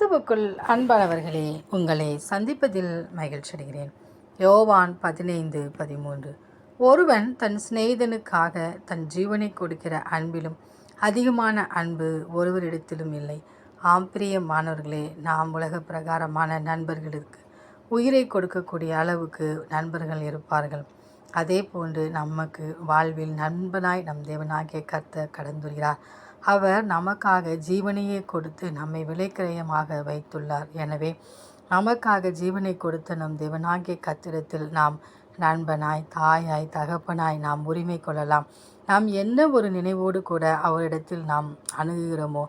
கிறிஸ்துவுக்குள் அன்பானவர்களே, உங்களை சந்திப்பதில் மகிழ்ச்சி அடைகிறேன். யோவான் 15:13. ஒருவன் தன் சிநேகிதனுக்காக தன் ஜீவனை கொடுக்கிற அன்பிலும் அதிகமான அன்பு ஒருவரிடத்திலும் இல்லை. பிரியமானவர்களே, நாம் உலக பிரகாரமான நண்பர்களுக்கு உயிரை கொடுக்கக்கூடிய அளவுக்கு நண்பர்கள் இருப்பார்கள். அதே போன்று நமக்கு வாழ்வில் நண்பனாய் நம் தேவனாகிய கர்த்தர் கடந்துள்ளார். அவர் நமக்காக ஜீவனையே கொடுத்து நம்மை விலைக்கிரயமாக வைத்துள்ளார். எனவே நமக்காக ஜீவனை கொடுத்த நம் தேவனாகிய கர்த்தரிடத்தில் நாம் நண்பனாய், தாயாய், தகப்பனாய் நாம் உரிமை கொள்ளலாம். நாம் என்ன ஒரு நினைவோடு கூட அவரிடத்தில் நாம் அணுகுகிறோமோ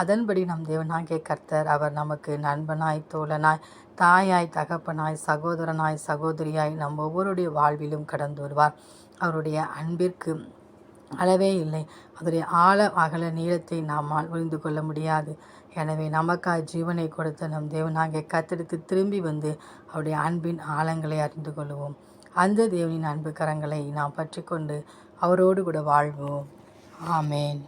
அதன்படி நம் தேவனாகிய கர்த்தர் அவர் நமக்கு நண்பனாய், தோழனாய், தாயாய், தகப்பனாய், சகோதரனாய், சகோதரியாய் நம் ஒவ்வொருடைய வாழ்விலும் கடந்து வருவார். அவருடைய அன்பிற்கு அளவே இல்லை. அதனுடைய ஆழ அகல நீளத்தை நம்மால் புரிந்து கொள்ள முடியாது. எனவே நமக்காய் ஜீவனை கொடுத்த நம் தேவனாகிய கர்த்தருக்கு திரும்பி வந்து அவருடைய அன்பின் ஆழங்களை அறிந்து கொள்வோம். அந்த தேவனின் அன்பு கரங்களை நாம் பற்றி கொண்டு அவரோடு கூட வாழ்வோம். ஆமேன்.